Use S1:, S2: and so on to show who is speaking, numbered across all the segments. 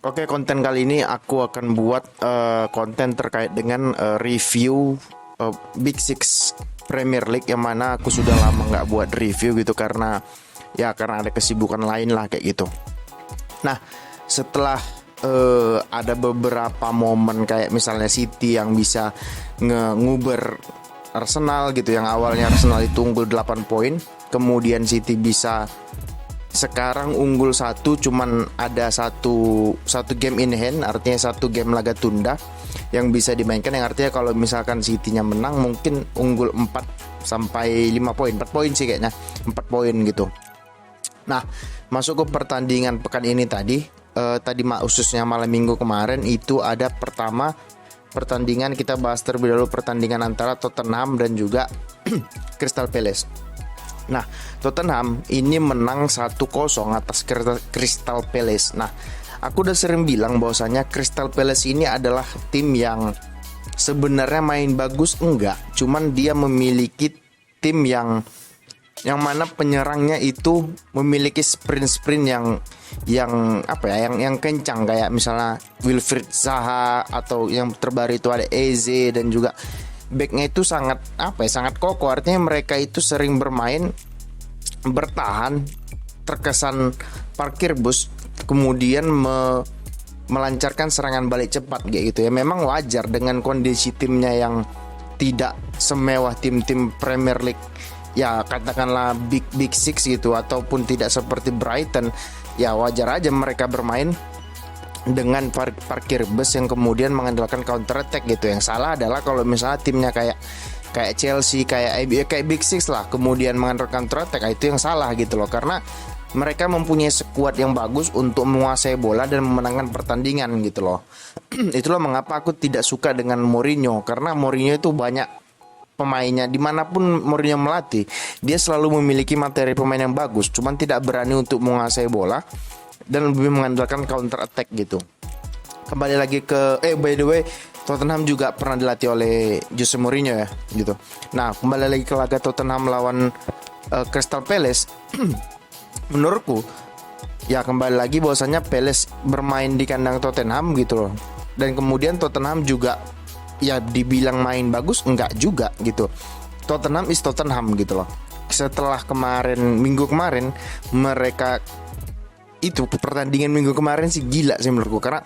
S1: Oke, konten kali ini aku akan buat konten terkait dengan review Big Six Premier League, yang mana aku sudah lama nggak buat review gitu karena ada kesibukan lain lah kayak gitu. Nah, setelah ada beberapa momen kayak misalnya City yang bisa nguber Arsenal gitu, yang awalnya Arsenal itu unggul 8 poin, kemudian City bisa sekarang unggul satu, cuman ada satu game in hand, artinya satu game laga tunda yang bisa dimainkan, yang artinya kalau misalkan City-nya menang mungkin unggul 4 sampai 5 poin, 4 poin sih kayaknya, 4 poin gitu. Nah, masuk ke pertandingan pekan ini tadi khususnya malam minggu kemarin itu ada pertama pertandingan, kita bahas terlebih dahulu pertandingan antara Tottenham dan juga Crystal Palace. Nah, Tottenham ini menang 1-0 atas Crystal Palace. Nah, aku udah sering bilang bahwasanya Crystal Palace ini adalah tim yang sebenarnya main bagus enggak, cuman dia memiliki tim yang mana penyerangnya itu memiliki sprint yang kencang, kayak misalnya Wilfried Zaha, atau yang terbaru itu ada Eze, dan juga backnya itu sangat kokoh. Artinya mereka itu sering bertahan, terkesan parkir bus, kemudian melancarkan serangan balik cepat kayak gitu ya. Memang wajar dengan kondisi timnya yang tidak semewah tim-tim Premier League, ya katakanlah big six gitu, ataupun tidak seperti Brighton. Ya wajar aja mereka bermain dengan parkir bus yang kemudian mengandalkan counter attack gitu. Yang salah adalah kalau misalnya timnya kayak Chelsea, kayak Big Six lah, kemudian mengandalkan counter attack, itu yang salah gitu loh. Karena mereka mempunyai skuad yang bagus untuk menguasai bola dan memenangkan pertandingan gitu loh. Itulah mengapa aku tidak suka dengan Mourinho, karena Mourinho itu banyak pemainnya, dimanapun Mourinho melatih, dia selalu memiliki materi pemain yang bagus, cuman tidak berani untuk menguasai bola dan lebih mengandalkan counter attack gitu. Kembali lagi ke by the way, Tottenham juga pernah dilatih oleh Jose Mourinho ya gitu. Nah, kembali lagi ke laga Tottenham lawan Crystal Palace. Menurutku ya kembali lagi bahwasannya Palace bermain di kandang Tottenham gitu loh. Dan kemudian Tottenham juga ya dibilang main bagus enggak juga gitu. Tottenham is Tottenham gitu loh. Setelah minggu kemarin mereka itu pertandingan minggu kemarin sih gila sih menurutku, karena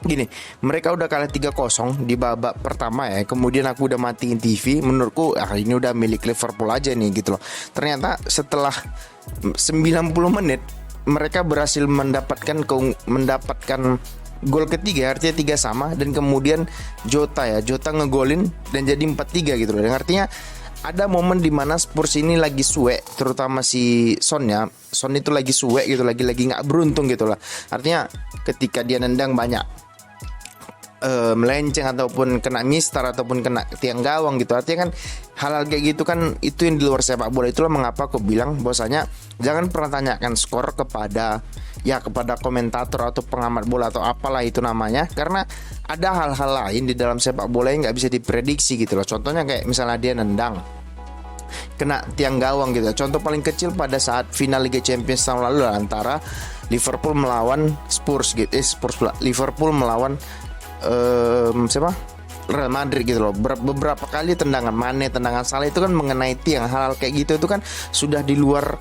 S1: gini, mereka udah kalah 3-0 di babak pertama ya. Kemudian aku udah matiin TV, menurutku ini udah milik Liverpool aja nih gitu loh. Ternyata setelah 90 menit mereka berhasil mendapatkan gol ketiga, artinya 3-3, dan kemudian Jota ngegolin dan jadi 4-3 gitu loh. Dan artinya ada momen di mana Spurs ini lagi suwe, terutama si Son itu lagi suwe gitu, lagi nggak beruntung gitu lah. Artinya ketika dia nendang banyak melenceng ataupun kena mistar ataupun kena tiang gawang gitu. Artinya kan hal-hal kayak gitu kan itu yang di luar sepak bola. Itulah mengapa aku bilang bahwasanya jangan pernah tanyakan skor kepada komentator atau pengamat bola atau apalah itu namanya, karena ada hal-hal lain di dalam sepak bola yang nggak bisa diprediksi gitu loh. Contohnya kayak misalnya dia nendang kena tiang gawang gitu. Contoh paling kecil pada saat final Liga Champions tahun lalu lah, antara Liverpool melawan Spurs gitu. Liverpool melawan Real Madrid gitu loh. Beberapa kali tendangan Mane, tendangan Salah itu kan mengenai tiang. Hal-hal kayak gitu itu kan sudah di luar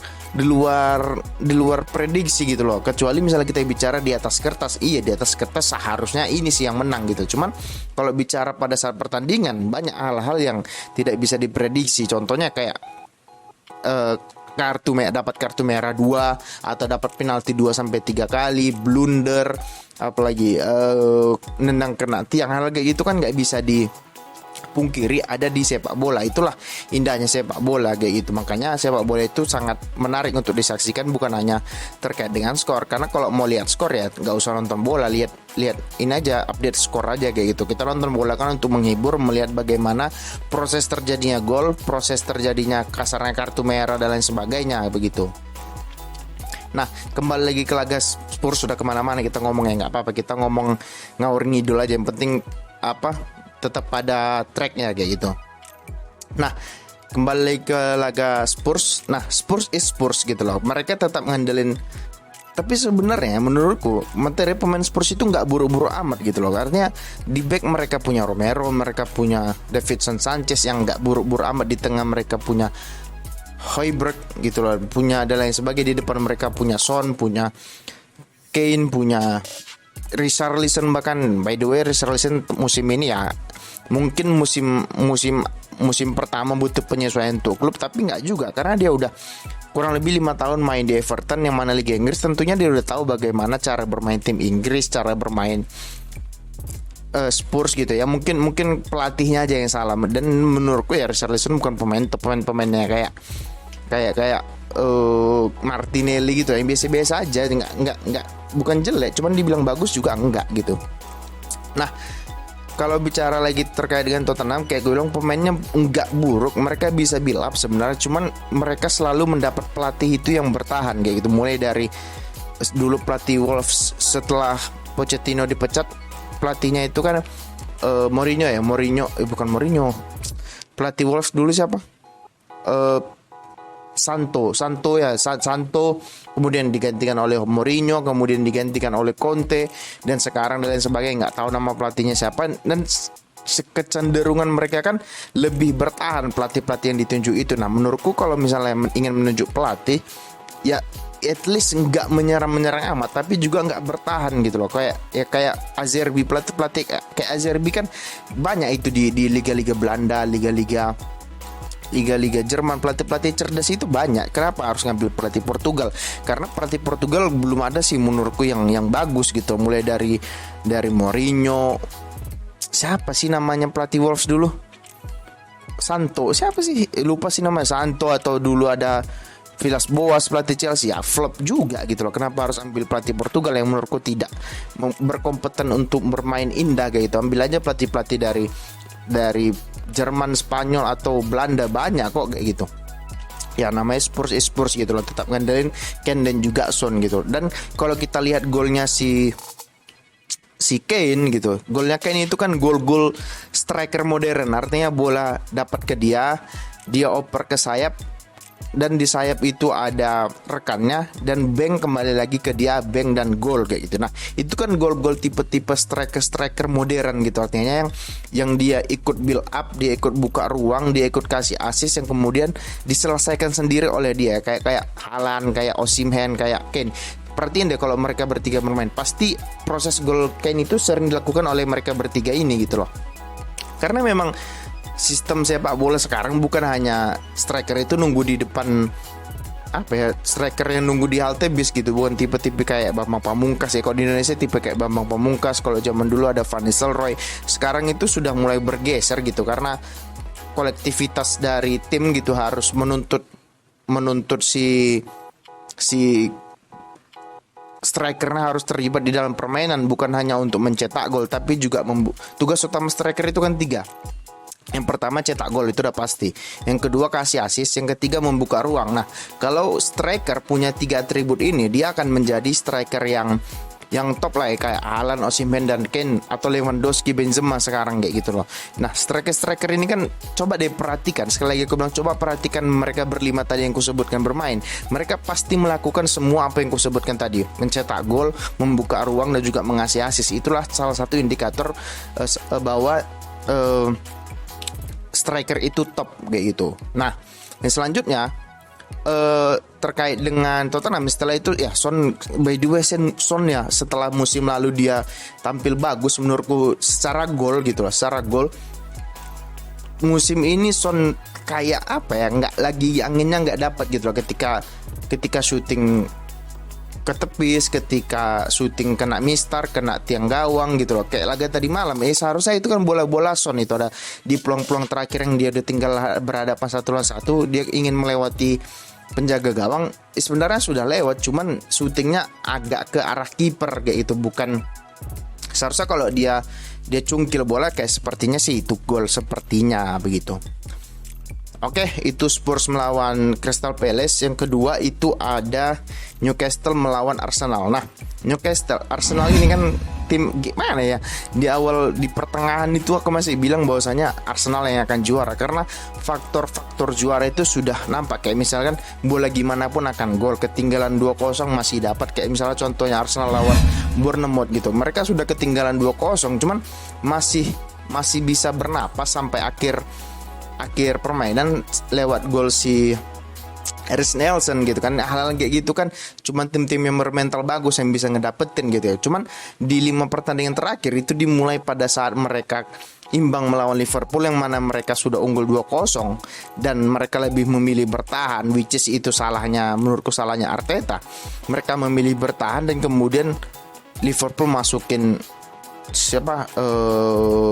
S1: prediksi gitu loh. Kecuali misalnya kita bicara di atas kertas, di atas kertas seharusnya ini sih yang menang gitu. Cuman kalau bicara pada saat pertandingan, banyak hal-hal yang tidak bisa diprediksi. Contohnya kayak dapat kartu merah 2, atau dapat penalti 2 sampai 3 kali, blunder, apalagi nendang kena tiang. Hal kayak gitu kan nggak bisa dipungkiri ada di sepak bola. Itulah indahnya sepak bola kayak gitu. Makanya sepak bola itu sangat menarik untuk disaksikan, bukan hanya terkait dengan skor. Karena kalau mau lihat skor ya nggak usah nonton bola, lihat ini aja, update skor aja kayak gitu. Kita nonton bola kan untuk menghibur, melihat bagaimana proses terjadinya gol, proses terjadinya kasarnya kartu merah dan lain sebagainya begitu. Nah, kembali lagi ke laga Spurs, sudah kemana-mana kita ngomongnya, nggak apa-apa, kita ngomong ngawur ngidul aja, yang penting tetap pada tracknya kayak gitu. Nah, kembali ke laga Spurs. Nah, Spurs is Spurs gitu loh. Mereka tetap ngandelin Tapi sebenarnya menurutku materi pemain Spurs itu nggak buru-buru amat gitu loh. Artinya di back mereka punya Romero, mereka punya Davinson Sanchez yang nggak buru-buru amat. Di tengah mereka punya Højbjerg gitu loh, punya ada lain sebagainya. Di depan mereka punya Son, punya Kane, punya Richarlison. Bahkan by the way Richarlison musim ini ya mungkin musim pertama butuh penyesuaian untuk klub, tapi nggak juga karena dia udah kurang lebih 5 tahun main di Everton yang mana Liga Inggris. Tentunya dia udah tahu bagaimana cara bermain tim Inggris, cara bermain Spurs gitu ya. Mungkin pelatihnya aja yang salah. Dan menurutku ya Richarlison bukan pemainnya kayak Martinelli gitu yang biasa-biasa aja, nggak bukan jelek, cuman dibilang bagus juga enggak gitu. Nah, kalau bicara lagi terkait dengan Tottenham, kayak gue bilang pemainnya nggak buruk, mereka bisa build up sebenarnya, cuman mereka selalu mendapat pelatih itu yang bertahan kayak gitu. Mulai dari dulu pelatih Wolves, setelah Pochettino dipecat, pelatihnya itu kan pelatih Wolves dulu siapa? Santo, kemudian digantikan oleh Mourinho, kemudian digantikan oleh Conte, dan sekarang dan lain sebagainya. Nggak tahu nama pelatihnya siapa. Dan kecenderungan mereka kan lebih bertahan pelatih-pelatih yang ditunjuk itu. Nah, menurutku kalau misalnya ingin menunjuk pelatih, ya at least nggak menyerang amat, tapi juga nggak bertahan gitu loh. Kayak Azerbi, pelatih kayak Azerbi kan banyak itu di liga-liga Belanda, liga-liga Jerman, pelatih cerdas itu banyak. Kenapa harus ngambil pelatih Portugal? Karena pelatih Portugal belum ada sih menurutku yang bagus gitu. Mulai dari Mourinho, siapa sih namanya pelatih Wolves dulu? Santo, siapa sih? Lupa sih namanya, Santo, atau dulu ada Villas-Boas pelatih Chelsea, ya flop juga gitu loh. Kenapa harus ambil pelatih Portugal yang menurutku tidak berkompeten untuk bermain indah kayak gitu? Ambil aja pelatih dari Jerman, Spanyol atau Belanda, banyak kok kayak gitu. Ya namanya Spurs gitu loh, tetap ngandelin Kane dan juga Son gitu. Dan kalau kita lihat golnya si Kane gitu, golnya Kane itu kan gol striker modern. Artinya bola dapat ke dia oper ke sayap, dan di sayap itu ada rekannya, dan bang kembali lagi ke dia, bang dan gol kayak gitu. Nah, itu kan gol-gol tipe-tipe striker modern gitu. Artinya yang dia ikut build up, dia ikut buka ruang, dia ikut kasih assist yang kemudian diselesaikan sendiri oleh dia. Kayak Haaland, kayak Osimhen, kayak Kane. Perhatiin deh kalau mereka bertiga bermain, pasti proses gol Kane itu sering dilakukan oleh mereka bertiga ini gitu loh. Karena memang sistem sepak bola sekarang bukan hanya striker itu nunggu di depan, striker yang nunggu di halte bis gitu, bukan tipe-tipe kayak Bambang Pamungkas ya. Kalau di Indonesia tipe kayak Bambang Pamungkas, kalau zaman dulu ada Van Nistelrooy. Sekarang itu sudah mulai bergeser gitu, karena kolektivitas dari tim gitu harus menuntut si strikernya harus terlibat di dalam permainan, bukan hanya untuk mencetak gol, tapi juga tugas utama striker itu kan 3. Yang pertama cetak gol, itu udah pasti. Yang kedua kasih assist, yang ketiga membuka ruang. Nah, kalau striker punya 3 atribut ini, dia akan menjadi striker yang top lah ya, kayak Haaland, Osimhen dan Kane, atau Lewandowski, Benzema sekarang kayak gitu loh. Nah, striker ini kan coba deh perhatikan, sekali lagi aku bilang coba perhatikan mereka berlima tadi yang kusebutkan bermain. Mereka pasti melakukan semua apa yang kusebutkan tadi, mencetak gol, membuka ruang, dan juga mengasih assist. Itulah salah satu indikator bahwa striker itu top kayak gitu. Nah, yang selanjutnya terkait dengan Tottenham, setelah itu ya Son, by the way Son ya, setelah musim lalu dia tampil bagus menurutku secara gol gitu loh, secara gol. Musim ini Son kayak apa ya, nggak lagi anginnya nggak dapat gitu loh, ketika syuting ketepis, ketika syuting kena mistar, kena tiang gawang gitu loh. Kayak laga tadi malam, seharusnya itu kan bola-bola Son itu ada di peluang-peluang terakhir yang dia udah tinggal berhadapan 1-1, dia ingin melewati penjaga gawang, sebenarnya sudah lewat, cuman syutingnya agak ke arah kiper kayak itu. Bukan, seharusnya kalau dia cungkil bola kayak sepertinya sih itu gol, sepertinya begitu. Oke, itu Spurs melawan Crystal Palace. Yang kedua itu ada Newcastle melawan Arsenal. Nah, Arsenal ini kan tim gimana ya, di awal di pertengahan itu aku masih bilang bahwasanya Arsenal yang akan juara karena faktor-faktor juara itu sudah nampak. Kayak misalkan bola gimana pun akan gol, ketinggalan 2-0 masih dapat. Kayak misalnya contohnya Arsenal lawan Bournemouth gitu, mereka sudah ketinggalan 2-0 cuman masih bisa bernapas sampai akhir permainan lewat gol si Harris Nelson gitu kan. Hal-hal kayak gitu kan cuman tim-tim yang bermental bagus yang bisa ngedapetin gitu ya. Cuman di 5 pertandingan terakhir itu dimulai pada saat mereka imbang melawan Liverpool yang mana mereka sudah unggul 2-0 dan mereka lebih memilih bertahan, which is itu menurutku salahnya Arteta. Mereka memilih bertahan dan kemudian Liverpool masukin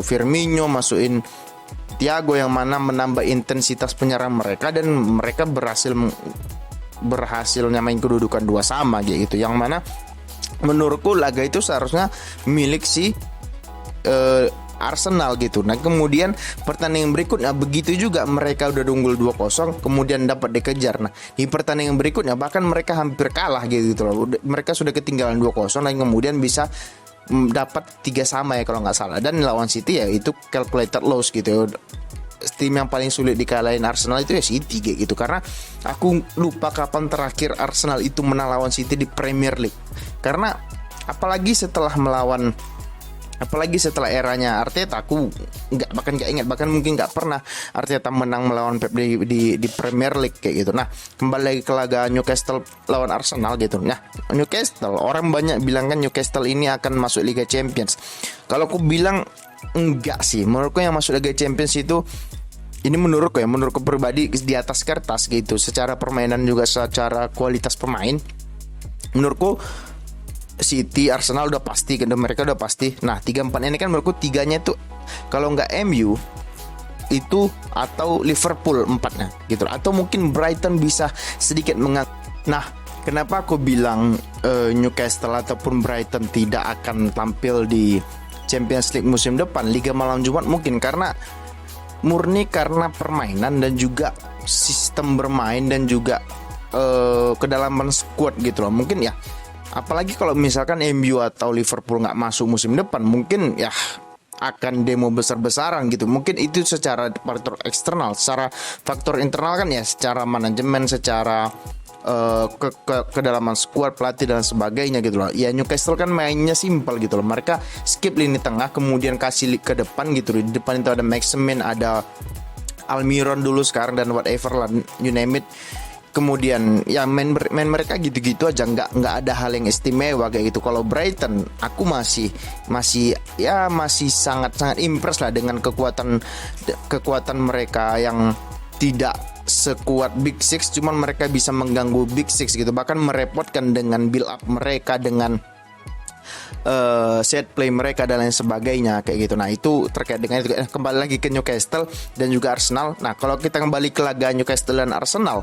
S1: Firmino, masukin Thiago yang mana menambah intensitas penyerang mereka dan mereka berhasil nyamain kedudukan 2-2 gitu. Yang mana menurutku laga itu seharusnya milik si Arsenal gitu. Nah, kemudian pertandingan berikutnya begitu juga mereka udah unggul 2-0 kemudian dapat dikejar. Nah, di pertandingan berikutnya bahkan mereka hampir kalah gitu loh. Mereka sudah ketinggalan 2-0 dan kemudian bisa dapat 3-3 ya kalau nggak salah, dan lawan City ya itu calculated loss gitu. Tim yang paling sulit dikalahin Arsenal itu ya City kayak gitu, karena aku lupa kapan terakhir Arsenal itu menang lawan City di Premier League. Karena apalagi setelah eranya Arteta, aku nggak ingat, bahkan mungkin nggak pernah Arteta menang melawan Pep di Premier League kayak gitu. Nah, kembali lagi ke laga Newcastle lawan Arsenal gitu. Nah, Newcastle, orang banyak bilang kan Newcastle ini akan masuk Liga Champions. Kalau aku bilang enggak sih, menurutku yang masuk Liga Champions itu, ini menurutku pribadi di atas kertas gitu, secara permainan juga secara kualitas pemain, menurutku City, Arsenal udah pasti, mereka udah pasti. Nah, 3-4 ini kan menurutku tiganya tuh kalau nggak MU itu atau Liverpool 4-nya gitu, atau mungkin Brighton bisa sedikit Nah, kenapa aku bilang Newcastle ataupun Brighton tidak akan tampil di Champions League musim depan, Liga Malam Jumat, mungkin murni karena permainan dan juga sistem bermain dan juga kedalaman squad gitu loh. Mungkin ya, apalagi kalau misalkan MU atau Liverpool nggak masuk musim depan, mungkin ya akan demo besar-besaran gitu. Mungkin itu secara faktor eksternal. Secara faktor internal kan ya secara manajemen, secara kedalaman skuad, pelatih dan sebagainya gitu loh. Ya Newcastle kan mainnya simpel gitu loh. Mereka skip lini tengah kemudian kasih ke depan gitu. Di depan itu ada Maximin, ada Almiron dulu sekarang dan whatever lah, you name it. Kemudian ya main mereka gitu-gitu aja, nggak ada hal yang istimewa kayak gitu. Kalau Brighton, aku masih sangat impress lah dengan kekuatan mereka yang tidak sekuat Big Six, cuman mereka bisa mengganggu Big Six gitu, bahkan merepotkan dengan build up mereka, dengan set play mereka dan lain sebagainya kayak gitu. Nah, itu terkait dengan itu. Kembali lagi ke Newcastle dan juga Arsenal. Nah, kalau kita kembali ke laga Newcastle dan Arsenal,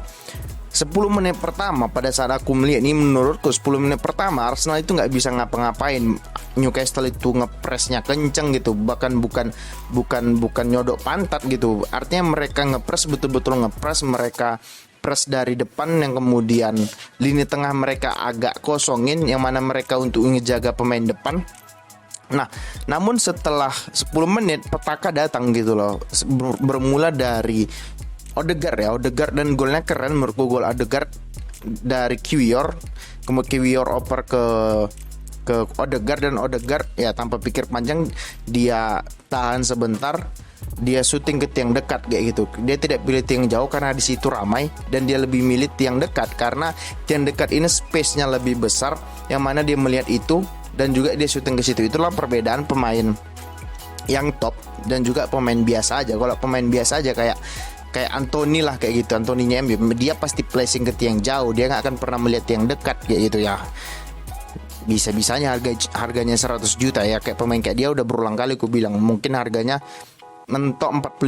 S1: 10 menit pertama pada saat aku melihat ini, menurutku 10 menit pertama Arsenal itu nggak bisa ngapa-ngapain. Newcastle itu ngepresnya kenceng gitu, bahkan bukan nyodok pantat gitu. Artinya mereka ngepres, betul-betul ngepres, mereka press dari depan yang kemudian lini tengah mereka agak kosongin, yang mana mereka untuk ngejaga pemain depan. Nah, namun setelah 10 menit petaka datang gitu loh. Bermula dari Odegaard dan golnya keren menurutku, gol Odegaard dari Kiwior. Kemudian Kiwior oper ke Odegaard dan Odegaard ya tanpa pikir panjang dia tahan sebentar, dia syuting ke tiang dekat kayak gitu. Dia tidak pilih tiang jauh karena di situ ramai, dan dia lebih milih tiang dekat karena tiang dekat ini space-nya lebih besar, yang mana dia melihat itu dan juga dia syuting ke situ. Itulah perbedaan pemain yang top dan juga pemain biasa aja. Kalau pemain biasa aja kayak Anthony lah kayak gitu, Anthony-nya dia pasti placing ke tiang jauh, dia nggak akan pernah melihat tiang dekat kayak gitu ya. Bisa-bisanya harganya 100 juta ya, kayak pemain kayak dia udah berulang kali aku bilang mungkin harganya mentok 45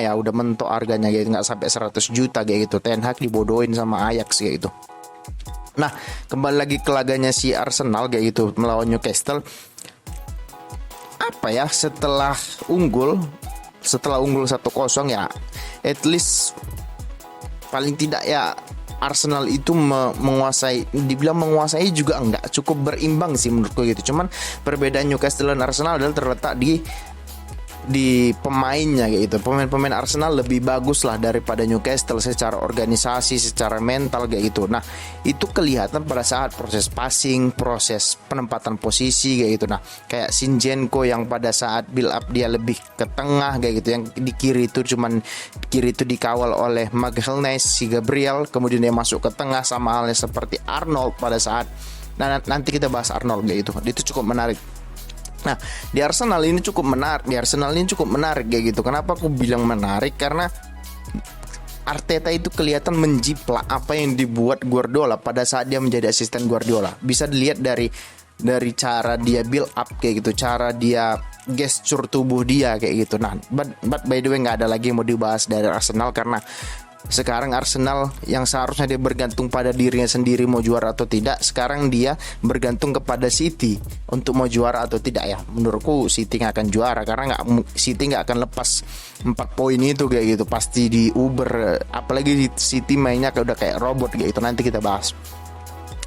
S1: ya, udah mentok harganya gitu, nggak sampai 100 juta kayak gitu. Ten Hag dibodohin sama Ajax kayak gitu. Nah, kembali lagi ke laganya si Arsenal kayak gitu melawan Newcastle. Apa ya, setelah unggul 1-0 ya, at least paling tidak ya Arsenal itu menguasai, dibilang menguasai juga enggak, cukup berimbang sih menurutku gitu. Cuman perbedaan Newcastle dan Arsenal adalah terletak di pemainnya kayak gitu. Pemain-pemain Arsenal lebih bagus lah daripada Newcastle secara organisasi, secara mental kayak gitu. Nah, itu kelihatan pada saat proses passing, proses penempatan posisi kayak gitu. Nah, kayak Zinchenko yang pada saat build up dia lebih ke tengah kayak gitu. Yang di kiri itu dikawal oleh Magalhaes, si Gabriel, kemudian dia masuk ke tengah, sama halnya seperti Arnold pada saat, nah nanti kita bahas Arnold kayak gitu. Itu cukup menarik. Nah, di Arsenal ini cukup menarik kayak gitu. Kenapa aku bilang menarik? Karena Arteta itu kelihatan menjiplak apa yang dibuat Guardiola pada saat dia menjadi asisten Guardiola. Bisa dilihat dari cara dia build up kayak gitu, cara dia gesture tubuh dia kayak gitu. Nah, but by the way nggak ada lagi yang mau dibahas dari Arsenal, karena sekarang Arsenal yang seharusnya dia bergantung pada dirinya sendiri mau juara atau tidak, sekarang dia bergantung kepada City untuk mau juara atau tidak ya. Menurutku City nggak akan juara, karena City nggak akan lepas 4 poin itu kayak gitu, pasti di Uber. Apalagi City mainnya udah kayak robot kayak gitu. Nanti kita bahas.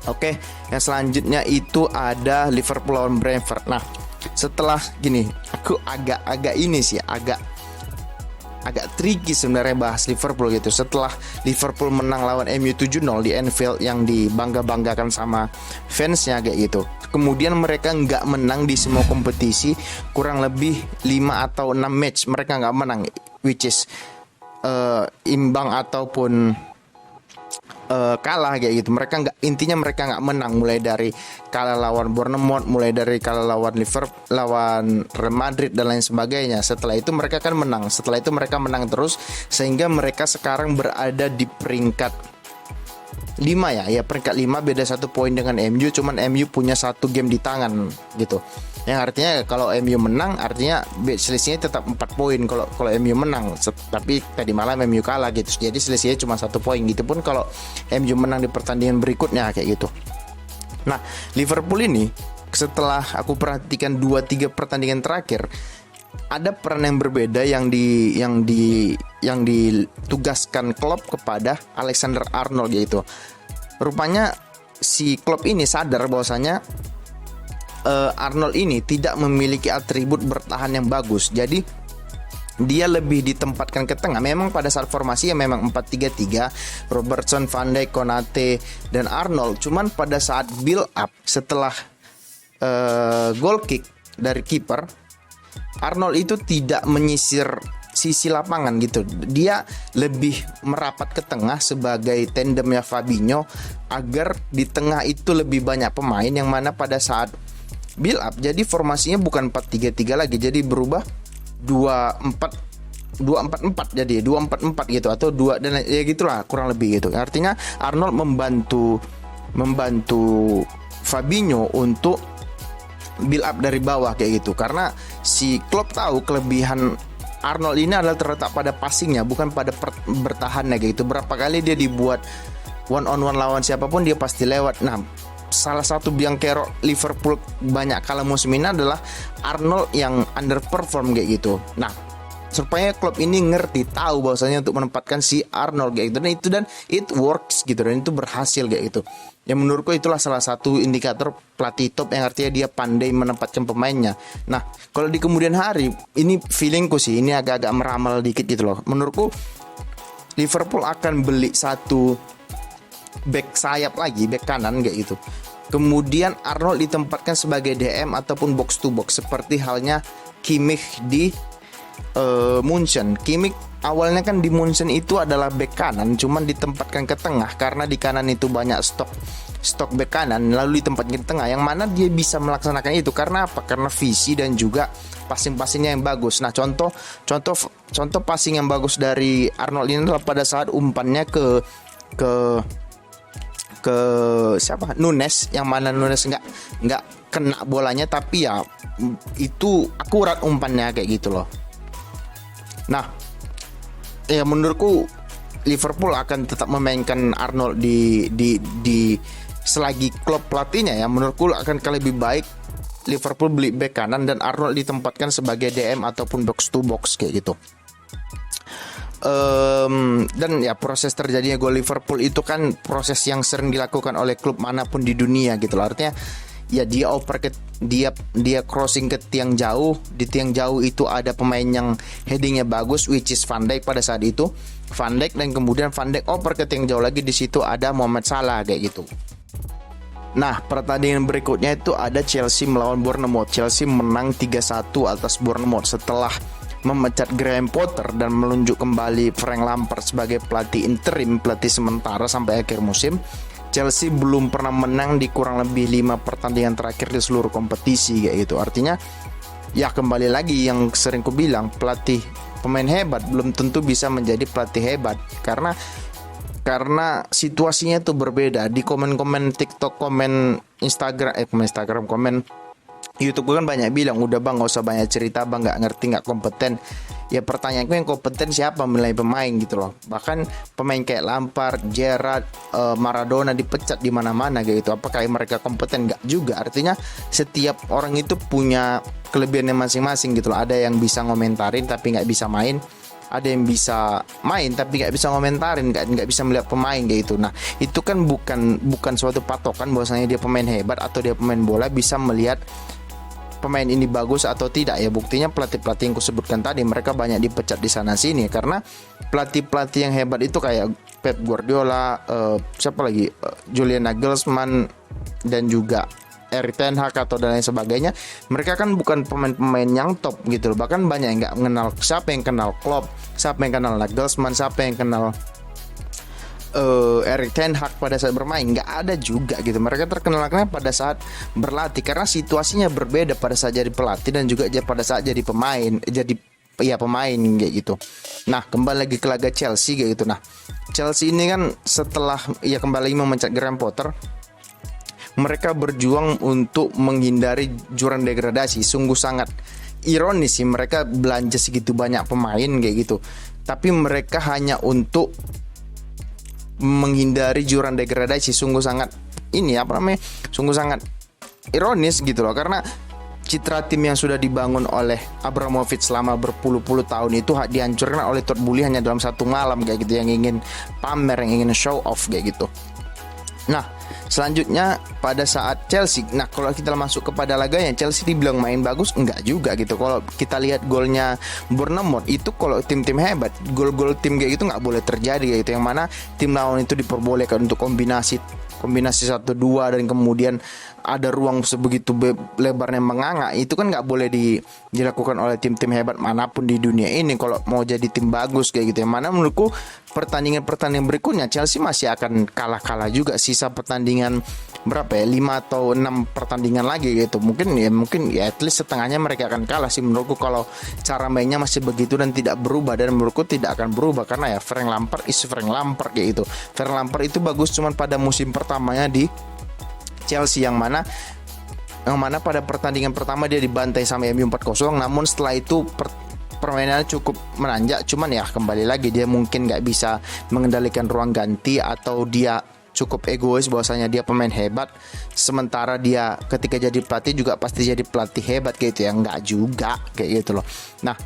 S1: Oke, yang selanjutnya itu ada Liverpool lawan Brentford. Nah, setelah gini, aku agak tricky sebenarnya bahas Liverpool gitu. Setelah Liverpool menang lawan MU 7-0 di Anfield yang dibangga-banggakan sama fansnya kayak gitu. Kemudian mereka nggak menang di semua kompetisi, kurang lebih 5 atau 6 match mereka nggak menang, which is imbang ataupun kalah kayak gitu. Intinya mereka nggak menang, mulai dari kalah lawan Bournemouth, mulai dari kalah lawan Liverpool, lawan Real Madrid dan lain sebagainya. Setelah itu mereka menang terus, sehingga mereka sekarang berada di peringkat 5 ya peringkat 5, beda 1 poin dengan MU. Cuman MU punya 1 game di tangan gitu. Yang artinya kalau MU menang, artinya selisihnya tetap 4 poin kalau MU menang. Tapi tadi malam MU kalah gitu, jadi selisihnya cuma 1 poin gitu pun kalau MU menang di pertandingan berikutnya kayak gitu. Nah, Liverpool ini setelah aku perhatikan 2-3 pertandingan terakhir, ada peran yang berbeda yang ditugaskan Klopp kepada Alexander Arnold yaitu. Rupanya si Klopp ini sadar bahwasanya Arnold ini tidak memiliki atribut bertahan yang bagus. Jadi dia lebih ditempatkan ke tengah. Memang pada saat formasi ya memang 4-3-3, Robertson, Van Dijk, Konate dan Arnold. Cuman pada saat build up setelah goal kick dari kiper, Arnold itu tidak menyisir sisi lapangan gitu. Dia lebih merapat ke tengah sebagai tandemnya Fabinho, agar di tengah itu lebih banyak pemain, yang mana pada saat build up jadi formasinya bukan 4-3-3 lagi, jadi berubah 2-4-4 jadi 2-4-4 gitu, atau 2 dan ya gitulah kurang lebih gitu. Artinya Arnold membantu Fabinho untuk build up dari bawah kayak gitu, karena si Klopp tahu kelebihan Arnold ini adalah terletak pada passingnya, bukan pada bertahannya kayak gitu. Berapa kali dia dibuat one on one lawan siapapun dia pasti lewat. Nah, salah satu biang kerok Liverpool banyak kala musim ini adalah Arnold yang underperform kayak gitu. Nah, supaya klub ini ngerti, tahu bahwasanya untuk menempatkan si Arnold kayak gitu, dan it works gitu, dan itu berhasil kayak gitu. Yang menurutku itulah salah satu indikator pelatih top, yang artinya dia pandai menempatkan pemainnya. Nah, kalau di kemudian hari ini feelingku sih, ini agak-agak meramal dikit gitu loh. Menurutku Liverpool akan beli satu back sayap lagi, back kanan kayak gitu. Kemudian Arnold ditempatkan sebagai DM ataupun box to box, seperti halnya Kimmich di Munchen. Kimmich awalnya kan di Munchen itu adalah back kanan, cuman ditempatkan ke tengah karena di kanan itu banyak stok back kanan, lalu ditempatkan ke tengah, yang mana dia bisa melaksanakan itu karena apa? Karena visi dan juga passing-passingnya yang bagus. Nah, contoh passing yang bagus dari Arnold ini adalah pada saat umpannya ke siapa? Nunes, yang mana Nunes nggak kena bolanya, tapi ya itu akurat umpannya kayak gitu loh. Nah, ya menurutku Liverpool akan tetap memainkan Arnold di selagi Klopp pelatihnya ya. Menurutku akan lebih baik Liverpool beli bek kanan dan Arnold ditempatkan sebagai DM ataupun box to box kayak gitu. Dan ya proses terjadinya gol Liverpool itu kan proses yang sering dilakukan oleh klub manapun di dunia gitu loh. Artinya ya dia oper ke dia crossing ke tiang jauh, di tiang jauh itu ada pemain yang headingnya bagus, which is Van Dijk pada saat itu, Van Dijk, dan kemudian Van Dijk oper ke tiang jauh lagi, di situ ada Mohamed Salah kayak gitu. Nah, pertandingan berikutnya itu ada Chelsea melawan Bournemouth. Chelsea menang 3-1 atas Bournemouth setelah memecat Graham Potter dan menunjuk kembali Frank Lampard sebagai pelatih interim, pelatih sementara sampai akhir musim. Chelsea belum pernah menang di kurang lebih 5 pertandingan terakhir di seluruh kompetisi kayak gitu. Artinya ya kembali lagi yang sering ku bilang, pelatih pemain hebat belum tentu bisa menjadi pelatih hebat karena situasinya tuh berbeda. Di komen-komen TikTok, komen Instagram, komen YouTube kan banyak bilang, udah bang gak usah banyak cerita bang, gak ngerti, gak kompeten. Ya pertanyaanku, yang kompeten siapa menilai pemain gitu loh. Bahkan pemain kayak Lampard, Gerrard, Maradona dipecat di mana-mana gitu. Apakah mereka kompeten? Gak juga. Artinya setiap orang itu punya kelebihannya masing-masing gitu loh. Ada yang bisa ngomentarin tapi gak bisa main, ada yang bisa main tapi nggak bisa ngomentarin, nggak bisa melihat pemain kayak gitu. Nah itu kan bukan suatu patokan bahwasanya dia pemain hebat atau dia pemain bola bisa melihat pemain ini bagus atau tidak. Ya buktinya pelatih-pelatih yang kusebutkan tadi, mereka banyak dipecat di sana sini karena pelatih-pelatih yang hebat itu kayak Pep Guardiola, siapa lagi, Julian Nagelsmann, dan juga Erik ten Hag atau dan lain sebagainya. Mereka kan bukan pemain-pemain yang top gitu loh. Bahkan banyak yang nggak mengenal, siapa yang kenal Klopp, siapa yang kenal Nagelsmann, siapa yang kenal Erik ten Hag pada saat bermain, nggak ada juga gitu. Mereka terkenalnya pada saat berlatih karena situasinya berbeda pada saat jadi pelatih dan juga pada saat jadi pemain, pemain kayak gitu. Nah kembali lagi ke laga Chelsea kayak gitu. Nah Chelsea ini kan setelah ya kembali memecat Graham Potter, mereka berjuang untuk menghindari jurang degradasi. Sungguh sangat ironis sih, mereka belanja segitu banyak pemain kayak gitu, tapi mereka hanya untuk menghindari jurang degradasi. Sungguh sangat sungguh sangat ironis gitu loh, karena citra tim yang sudah dibangun oleh Abramovich selama berpuluh-puluh tahun itu dihancurkan oleh Todd Boehly hanya dalam satu malam kayak gitu, yang ingin pamer, yang ingin show off kayak gitu. Nah selanjutnya pada saat Chelsea, nah kalau kita masuk kepada laganya, Chelsea dibilang main bagus, enggak juga gitu. Kalau kita lihat golnya Bournemouth itu, kalau tim-tim hebat, gol-gol tim kayak gitu nggak boleh terjadi gitu, yang mana tim lawan itu diperbolehkan untuk kombinasi 1-2 dan kemudian ada ruang sebegitu lebarnya menganga. Itu kan nggak boleh dilakukan oleh tim-tim hebat manapun di dunia ini kalau mau jadi tim bagus kayak gitu. Yang mana menurutku pertandingan berikutnya Chelsea masih akan kalah juga. Sisa pertandingan berapa ya, 5 atau 6 pertandingan lagi gitu. Mungkin ya at least setengahnya mereka akan kalah sih menurutku, kalau cara mainnya masih begitu dan tidak berubah. Dan menurutku tidak akan berubah karena ya Frank Lampard kayak gitu. Frank Lampard itu bagus cuman pada musim pertamanya di Chelsea, yang mana pada pertandingan pertama dia dibantai sama MU 4-0. Namun setelah itu permainannya cukup menanjak. Cuman ya kembali lagi dia mungkin nggak bisa mengendalikan ruang ganti, atau dia cukup egois bahwasanya dia pemain hebat, sementara dia ketika jadi pelatih juga pasti jadi pelatih hebat gitu ya. Nggak juga kayak gitu loh. Nah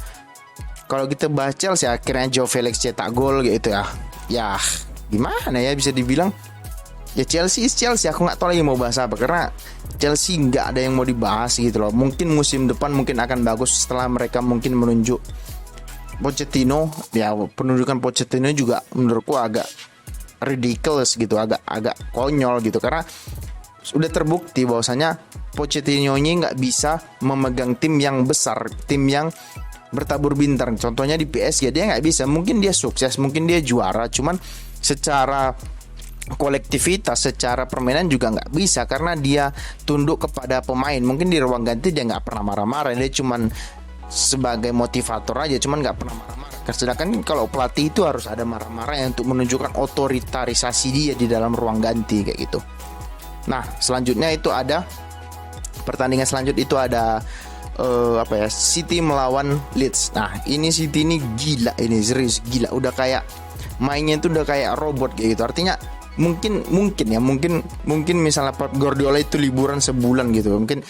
S1: kalau kita bahas Chelsea, akhirnya Joe Felix cetak gol gitu ya gimana ya, bisa dibilang ya Chelsea is Chelsea. Aku nggak tahu lagi mau bahas apa, karena Chelsea nggak ada yang mau dibahas gitu loh. Mungkin musim depan mungkin akan bagus setelah mereka mungkin menunjuk Pochettino. Ya penunjukan Pochettino juga menurutku agak ridiculous gitu, agak konyol gitu, karena sudah terbukti bahwasanya Pochettino ini nggak bisa memegang tim yang besar, tim yang bertabur bintang. Contohnya di PSG dia nggak bisa. Mungkin dia sukses, mungkin dia juara, cuman secara kolektivitas, secara permainan juga nggak bisa, karena dia tunduk kepada pemain. Mungkin di ruang ganti dia nggak pernah marah-marah, dia cuman sebagai motivator aja, cuman nggak pernah marah-marah. Sedangkan kalau pelatih itu harus ada marah-marah untuk menunjukkan otoritarisasi dia di dalam ruang ganti kayak gitu. Nah selanjutnya itu ada pertandingan selanjutnya itu ada City melawan Leeds. Nah ini City ini gila, ini serius gila, udah kayak mainnya itu udah kayak robot kayak gitu. Artinya mungkin misalnya Pep Guardiola itu liburan sebulan gitu, mungkin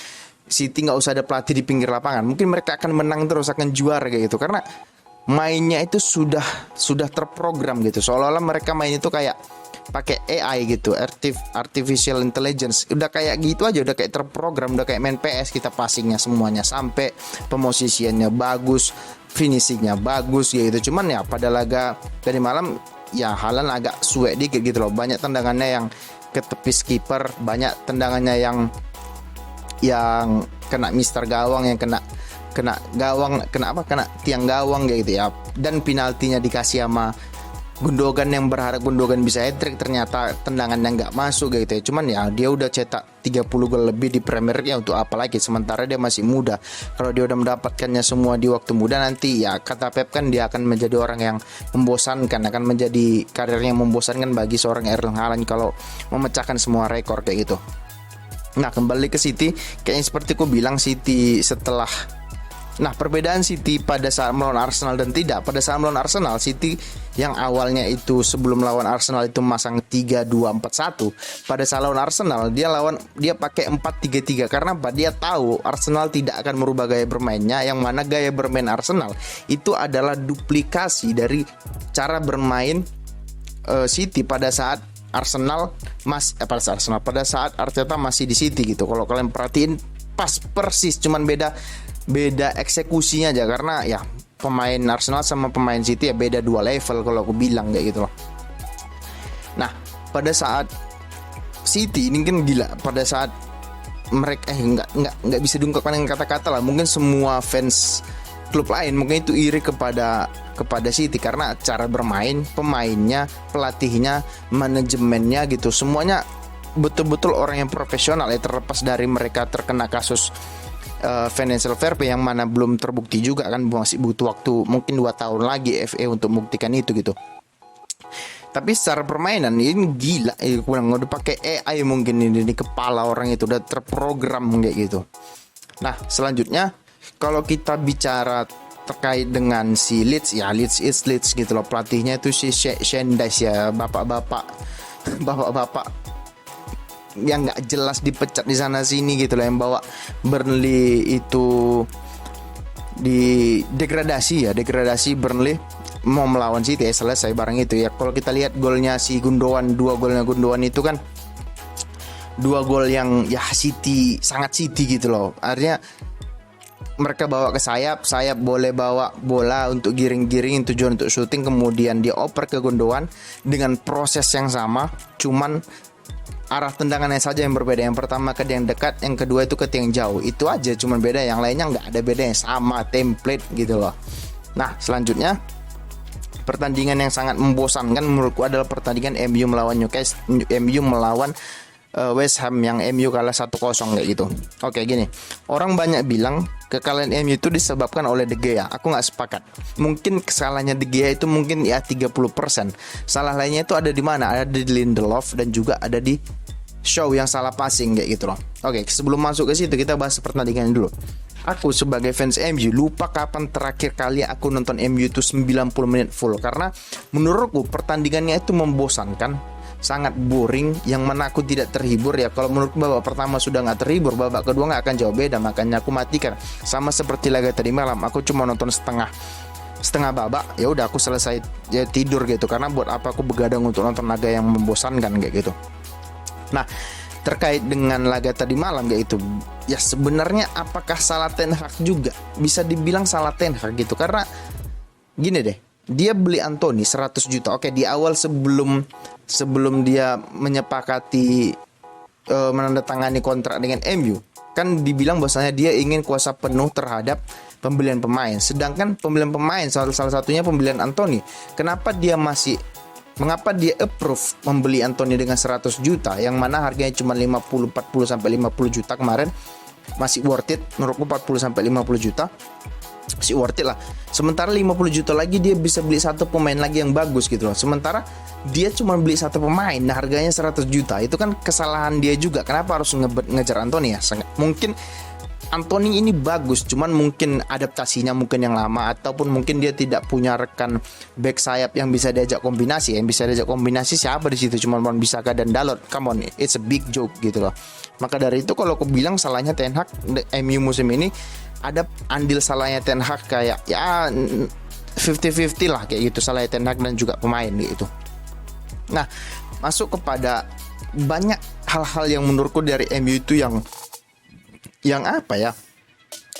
S1: City nggak usah ada pelatih di pinggir lapangan, mungkin mereka akan menang terus, akan juara kayak gitu, karena mainnya itu sudah terprogram gitu, seolah-olah mereka main itu kayak pakai AI gitu, artificial intelligence, udah kayak gitu aja, udah kayak terprogram, udah kayak main PS, kita passingnya semuanya sampai, pemosisiannya bagus, finishingnya bagus gitu. Cuman ya pada laga tadi malam ya Haaland agak suwe dikit gitu loh, banyak tendangannya yang ke tepis kiper, banyak tendangannya yang kena mister gawang, yang kena gawang, kena tiang gawang kayak gitu ya. Dan penaltinya dikasih sama Gundogan, yang berharap Gundogan bisa hat-trick, ternyata tendangannya nggak masuk gitu ya. Cuman ya dia udah cetak 30 gol lebih di Premier League ya, untuk apa lagi, sementara dia masih muda. Kalau dia udah mendapatkannya semua di waktu muda, nanti ya kata Pep kan dia akan menjadi orang yang membosankan, akan menjadi karirnya membosankan bagi seorang Erling Haaland kalau memecahkan semua rekor kayak gitu. Nah, kembali ke City, kayaknya seperti aku bilang, City setelah perbedaan City pada saat melawan Arsenal dan tidak. Pada saat melawan Arsenal, City yang awalnya itu sebelum lawan Arsenal itu masang 3-2-4-1. Pada saat lawan Arsenal, dia pakai 4-3-3. Karena apa? Dia tahu Arsenal tidak akan merubah gaya bermainnya, yang mana gaya bermain Arsenal itu adalah duplikasi dari cara bermain City pada saat pada saat Arteta masih di City gitu. Kalau kalian perhatiin pas persis, cuman beda eksekusinya aja, karena ya pemain Arsenal sama pemain City ya beda 2 level kalau aku bilang kayak gitu loh. Nah, pada saat City ini kan gila, pada saat mereka nggak bisa diungkapkan dengan kata-kata lah. Mungkin semua fans klub lain mungkin itu iri kepada City karena cara bermain, pemainnya, pelatihnya, manajemennya gitu, semuanya betul-betul orang yang profesional ya, terlepas dari mereka terkena kasus financial fair play yang mana belum terbukti juga kan, masih butuh waktu mungkin 2 tahun lagi FA untuk membuktikan itu gitu. Tapi secara permainan ini gila, udah pakai AI mungkin ini di kepala orang itu udah terprogram kayak gitu. Nah, selanjutnya kalau kita bicara terkait dengan si Leeds, ya Leeds gitu loh, pelatihnya itu si Shane Dyche ya, bapak-bapak yang nggak jelas dipecat di sana sini gitu loh, yang bawa Burnley itu di degradasi Burnley mau melawan City selesai barang itu ya. Kalau kita lihat golnya si Gundogan, 2 golnya Gundogan itu kan 2 gol yang ya sangat City gitu loh. Artinya mereka bawa ke sayap boleh bawa bola untuk giring-giring tujuan untuk syuting, kemudian dia oper ke Gundogan dengan proses yang sama, cuman arah tendangannya saja yang berbeda. Yang pertama ke yang dekat, yang kedua itu ke yang jauh. Itu aja, cuman beda, yang lainnya nggak ada bedanya, sama template gitu loh. Nah, selanjutnya pertandingan yang sangat membosankan menurutku adalah pertandingan MU melawan West Ham, yang MU kalah 1-0 kayak gitu. Oke, gini, orang banyak bilang kekalahan MU itu disebabkan oleh De Gea. Aku nggak sepakat. Mungkin kesalahannya De Gea itu mungkin ya 30%. Salah lainnya itu ada di mana? Ada di Lindelof dan juga ada di Shaw yang salah passing kayak gitu loh. Oke, sebelum masuk ke situ kita bahas pertandingan dulu. Aku sebagai fans MU lupa kapan terakhir kali aku nonton MU itu 90 menit full, karena menurutku pertandingannya itu membosankan, sangat boring, yang mana aku tidak terhibur ya. Kalau menurut babak pertama sudah nggak terhibur, babak kedua nggak akan jauh beda, makanya aku matikan. Sama seperti laga tadi malam, aku cuma nonton setengah babak, ya udah aku selesai ya tidur gitu, karena buat apa aku begadang untuk nonton laga yang membosankan kayak gitu. Nah, terkait dengan laga tadi malam kayak itu, ya sebenarnya apakah salah Ten Hag juga? Bisa dibilang salah Ten Hag gitu, karena gini deh, dia beli Anthony 100 juta. Oke, di awal sebelum dia menyepakati menandatangani kontrak dengan MU, kan dibilang bahwasanya dia ingin kuasa penuh terhadap pembelian pemain. Sedangkan pembelian pemain salah satunya pembelian Anthony. Mengapa dia approve membeli Anthony dengan 100 juta yang mana harganya cuma 40 sampai 50 juta kemarin? Masih worth it menurutku, 40 sampai 50 juta. Masih worth it lah. Sementara 50 juta lagi dia bisa beli satu pemain lagi yang bagus gitu loh. Sementara dia cuma beli satu pemain, nah harganya 100 juta. Itu kan kesalahan dia juga. Kenapa harus ngejar Anthony ya? Mungkin Anthony ini bagus, cuman mungkin adaptasinya mungkin yang lama, ataupun mungkin dia tidak punya rekan back sayap yang bisa diajak kombinasi. Yang bisa diajak kombinasi siapa di situ? Cuma Wan-Bissaka dan Dalot. Come on, it's a big joke gitu loh. Maka dari itu kalau aku bilang salahnya Ten Hag MU musim ini, ada andil salahnya Ten Hag kayak ya 50-50 lah kayak gitu, salah Ten Hag dan juga pemain gitu. Nah, masuk kepada banyak hal-hal yang menurutku dari MU itu yang apa ya,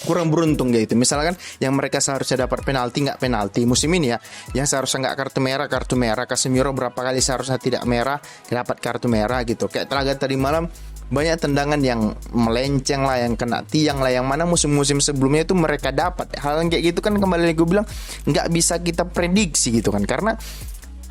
S1: kurang beruntung gitu. Misalkan yang mereka seharusnya dapat penalti nggak penalti musim ini ya, yang seharusnya nggak kartu merah. Casemiro berapa kali seharusnya tidak merah dapat kartu merah gitu. Kayak telaga tadi malam banyak tendangan yang melenceng lah, yang kena tiang lah, yang mana musim-musim sebelumnya itu mereka dapat. Hal yang kayak gitu kan kembali lagi gue bilang nggak bisa kita prediksi gitu kan, karena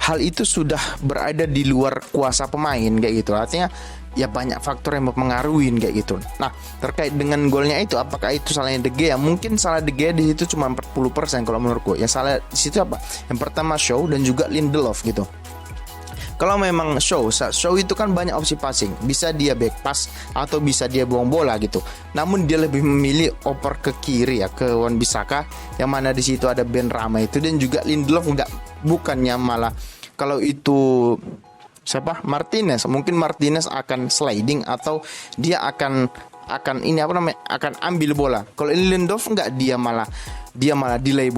S1: hal itu sudah berada di luar kuasa pemain kayak gitu. Artinya ya banyak faktor yang mempengaruhi kayak gitu. Nah, terkait dengan golnya itu, apakah itu salahnya De Gea? Mungkin salah De Gea di situ cuma 40% kalau menurutku. Yang salah di situ apa? Yang pertama Shaw dan juga Lindelof gitu. Kalau memang Shaw itu kan banyak opsi passing, bisa dia back pass atau bisa dia buang bola gitu. Namun dia lebih memilih oper ke kiri ya, ke Wan-Bissaka, yang mana di situ ada Ben Rama itu, dan juga Lindelof bukannya malah kalau itu siapa Martinez, mungkin Martinez akan sliding atau dia akan ini apa namanya, akan ambil bola. Kalau ini Lindelof dia malah delay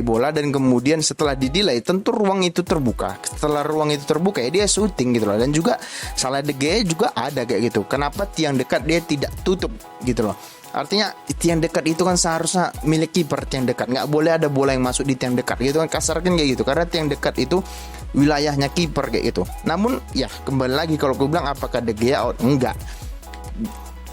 S1: bola dan kemudian setelah di-delay tentu ruang itu terbuka. Setelah ruang itu terbuka ya dia shooting gitu loh. Dan juga salah De Gea juga ada kayak gitu. Kenapa tiang dekat dia tidak tutup gitu loh. Artinya tiang dekat itu kan seharusnya milik kiper. Tiang dekat nggak boleh ada bola yang masuk di tiang dekat gitu kan, kasar kan kayak gitu, karena tiang dekat itu wilayahnya kiper kayak gitu. Namun ya kembali lagi, kalau gue bilang apakah De Gea out, enggak.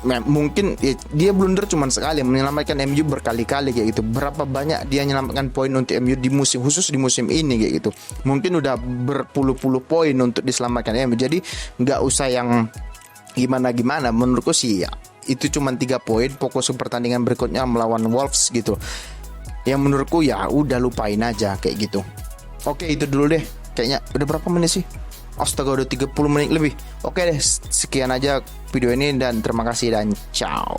S1: Mungkin ya, dia blunder cuma sekali, menyelamatkan MU berkali-kali kayak gitu. Berapa banyak dia menyelamatkan poin untuk MU di musim, khusus di musim ini kayak gitu. Mungkin udah berpuluh-puluh poin untuk diselamatkan MU. Jadi nggak usah yang gimana-gimana. Menurutku sih ya itu cuma 3 poin. Fokus ke pertandingan berikutnya melawan Wolves gitu. Yang menurutku ya udah lupain aja kayak gitu. Oke, itu dulu deh. Kayaknya udah berapa menit sih? Astaga, udah 30 menit lebih. Oke deh, sekian aja video ini dan terima kasih dan ciao.